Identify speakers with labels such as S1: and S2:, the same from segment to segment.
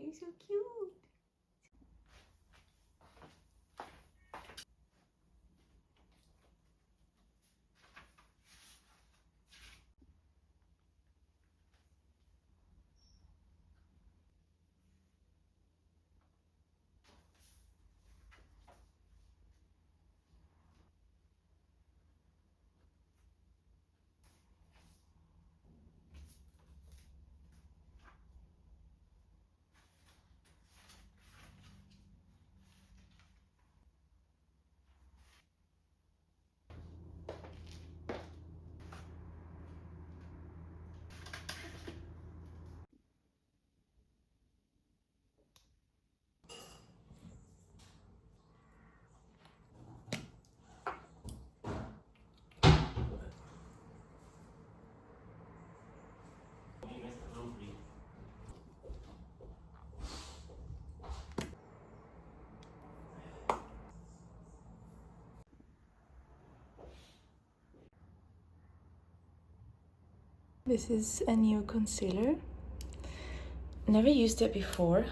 S1: You're so cute. This is a new concealer. Never used it before,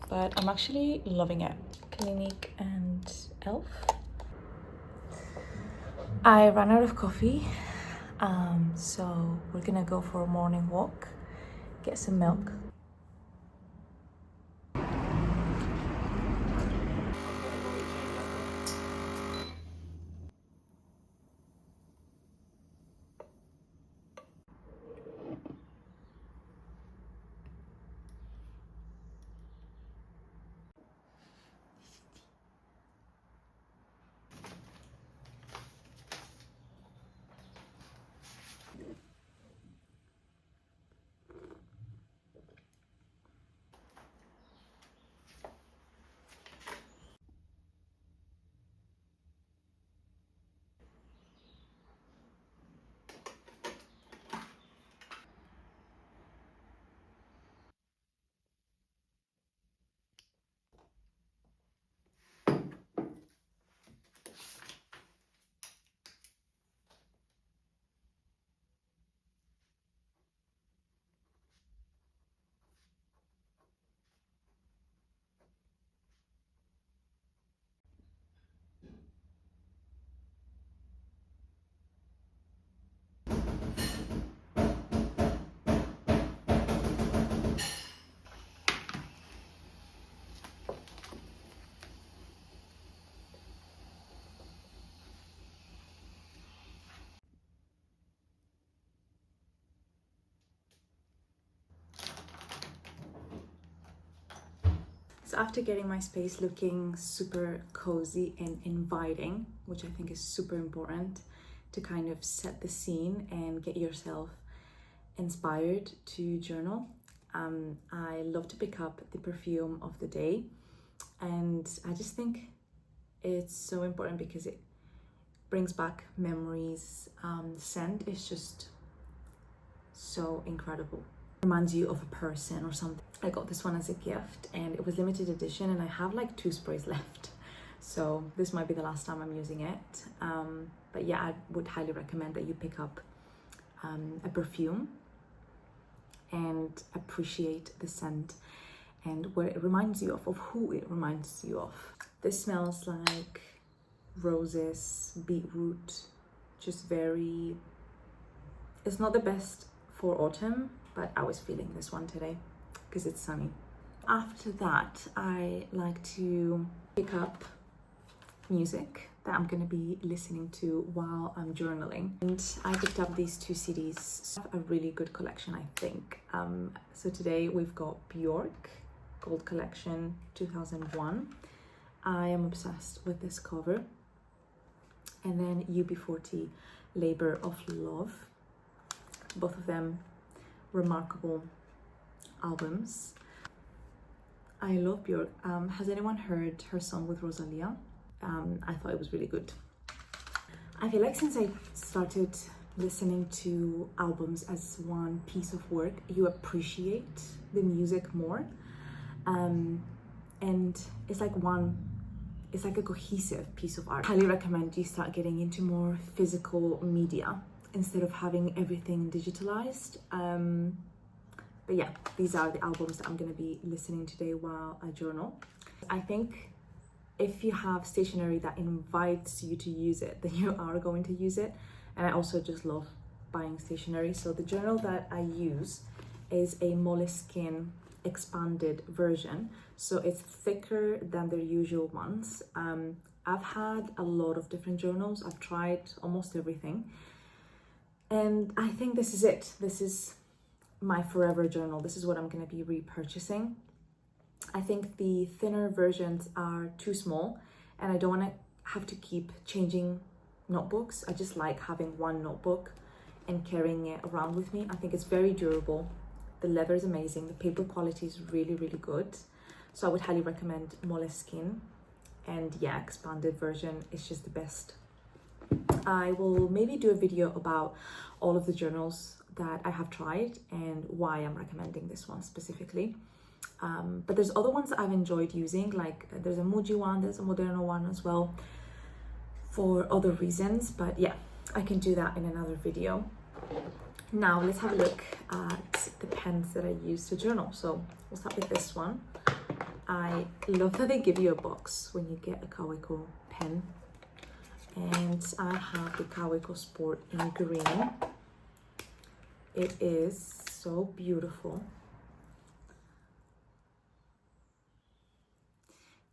S1: but I'm actually loving it. Clinique and Elf. I ran out of coffee, so we're gonna go for a morning walk, get some milk. So after getting my space looking super cozy and inviting, which I think is super important to kind of set the scene and get yourself inspired to journal, I love to pick up the perfume of the day. And I just think it's so important because it brings back memories. The scent is just so incredible. Reminds you of a person or something. I got this one as a gift and it was limited edition, and I have like 2 sprays left, so this might be the last time I'm using it. But yeah, I would highly recommend that you pick up a perfume and appreciate the scent and where it reminds you of who it reminds you of. This smells like roses, beetroot, just very, it's not the best for autumn, but I was feeling this one today because it's sunny. After that, I like to pick up music that I'm gonna be listening to while I'm journaling. And I picked up these 2 CDs, a really good collection, I think. So today we've got Bjork, Gold Collection 2001. I am obsessed with this cover. And then UB40, Labor of Love. Both of them remarkable albums. I love Björk. Has anyone heard her song with Rosalia? I thought it was really good. I feel like since I started listening to albums as one piece of work, you appreciate the music more. And it's like a cohesive piece of art. I highly recommend you start getting into more physical media instead of having everything digitalized. But yeah, these are the albums that I'm going to be listening today while I journal. I think if you have stationery that invites you to use it, then you are going to use it. And I also just love buying stationery. So the journal that I use is a Moleskine expanded version. So it's thicker than their usual ones. I've had a lot of different journals. I've tried almost everything. And I think this is it. This is my forever journal. This is what I'm going to be repurchasing. I think the thinner versions are too small and I don't want to have to keep changing notebooks. I just like having one notebook and carrying it around with me. I think it's very durable. The leather is amazing. The paper quality is really, really good. So I would highly recommend Moleskine. And yeah, expanded version is just the best. I will maybe do a video about all of the journals that I have tried and why I'm recommending this one specifically. But there's other ones that I've enjoyed using, like there's a Muji one, there's a Moderno one as well for other reasons. But yeah, I can do that in another video. Now let's have a look at the pens that I use to journal. So we'll start with this one. I love that they give you a box when you get a Kaweco pen. And I have the Kaweco Sport in green. It is so beautiful.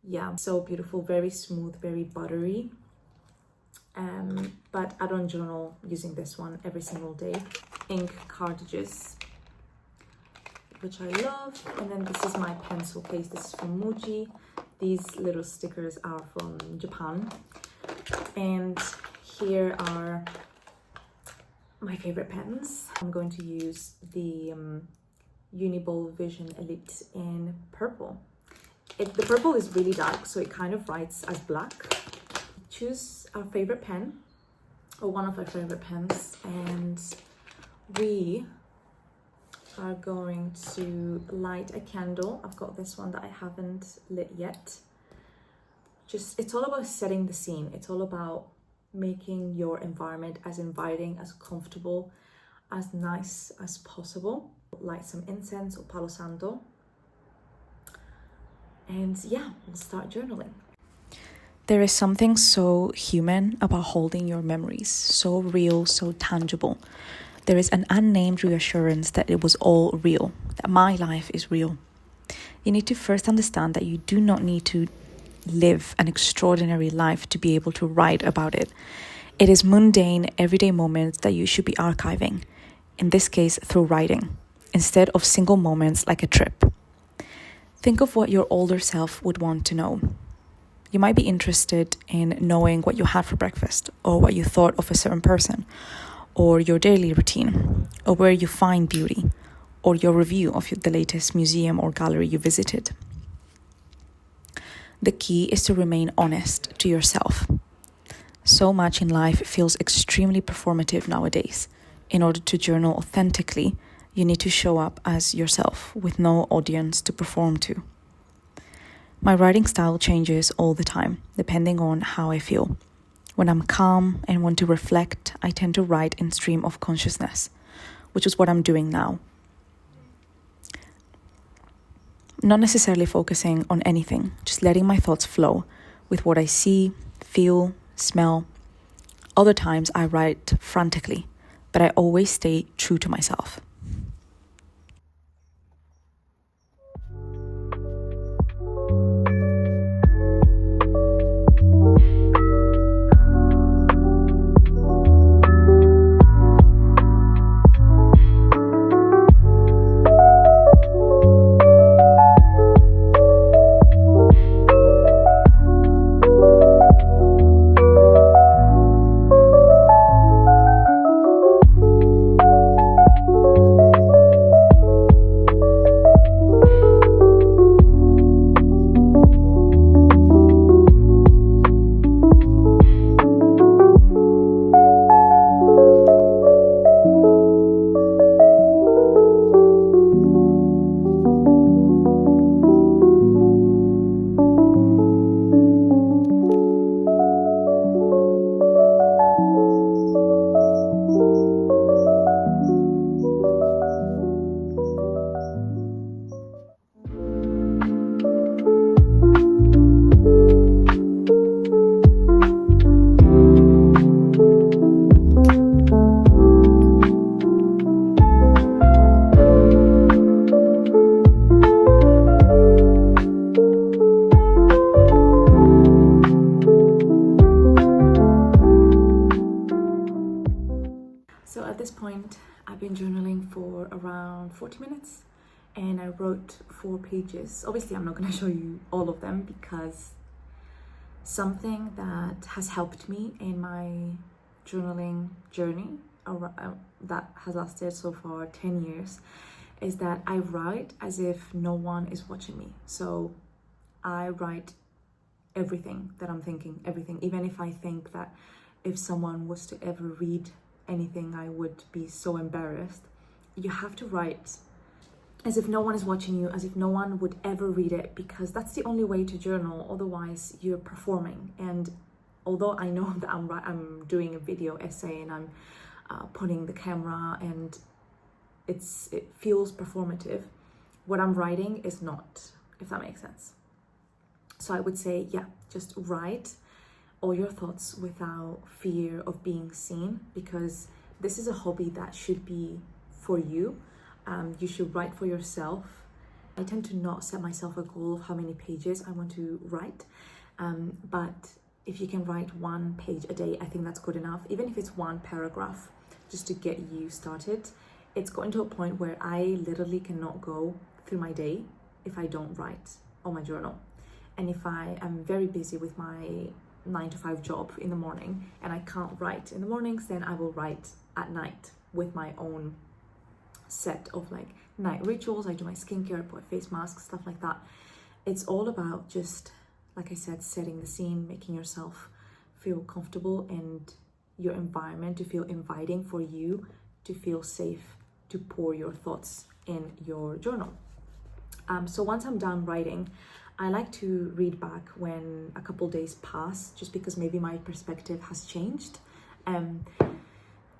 S1: Yeah, so beautiful, very smooth, very buttery. But I don't journal using this one every single day. Ink cartridges, which I love. And then this is my pencil case. This is from Muji. These little stickers are from Japan. And here are my favorite pens. I'm going to use the Uniball Vision Elite in purple. The purple is really dark, so it kind of writes as black. Choose our favorite pen, or one of our favorite pens, and we are going to light a candle. I've got this one that I haven't lit yet. It's all about setting the scene. It's all about making your environment as inviting, as comfortable, as nice as possible. Light some incense or Palo Santo. And yeah, we'll start journaling. There is something so human about holding your memories, so real, so tangible. There is an unnamed reassurance that it was all real, that my life is real. You need to first understand that you do not need to live an extraordinary life to be able to write about it. It is mundane, everyday moments that you should be archiving, in this case through writing, instead of single moments like a trip. Think of what your older self would want to know. You might be interested in knowing what you had for breakfast, or what you thought of a certain person, or your daily routine, or where you find beauty, or your review of the latest museum or gallery you visited. The key is to remain honest to yourself. So much in life feels extremely performative nowadays. In order to journal authentically, you need to show up as yourself with no audience to perform to. My writing style changes all the time, depending on how I feel. When I'm calm and want to reflect, I tend to write in stream of consciousness, which is what I'm doing now. Not necessarily focusing on anything, just letting my thoughts flow with what I see, feel, smell. Other times I write frantically, but I always stay true to myself. 40 minutes, and I wrote 4 pages. Obviously, I'm not going to show you all of them because something that has helped me in my journaling journey that has lasted so far 10 years is that I write as if no one is watching me. So I write everything that I'm thinking, everything, even if I think that if someone was to ever read anything, I would be so embarrassed. You have to write as if no one is watching you, as if no one would ever read it, because that's the only way to journal. Otherwise, you're performing. And although I know that I'm doing a video essay and I'm putting the camera and it feels performative, what I'm writing is not, if that makes sense. So I would say, yeah, just write all your thoughts without fear of being seen, because this is a hobby that should be for you. You should write for yourself. I tend to not set myself a goal of how many pages I want to write, but if you can write 1 page a day, I think that's good enough. Even if it's 1 paragraph, just to get you started. It's gotten to a point where I literally cannot go through my day if I don't write on my journal. And if I am very busy with my 9-to-5 job in the morning and I can't write in the mornings, then I will write at night with my own set of like night rituals. I do my skincare, I put face masks, stuff like that. It's all about just, like I said, setting the scene, making yourself feel comfortable and your environment to feel inviting for you to feel safe to pour your thoughts in your journal. So once I'm done writing, I like to read back when a couple days pass, just because maybe my perspective has changed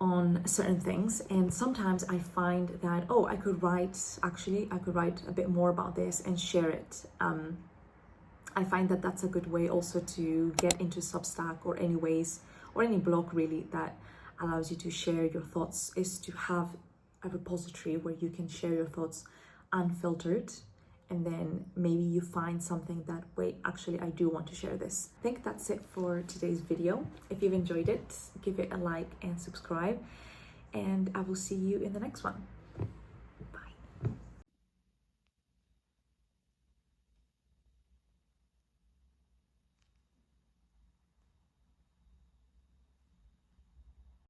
S1: on certain things. And sometimes I find that, oh, I could write a bit more about this and share it. I find that that's a good way also to get into Substack or any blog really that allows you to share your thoughts, is to have a repository where you can share your thoughts unfiltered, and then maybe you find something that, wait, actually I do want to share this. I think that's it for today's video. If you've enjoyed it, give it a like and subscribe, and I will see you in the next one.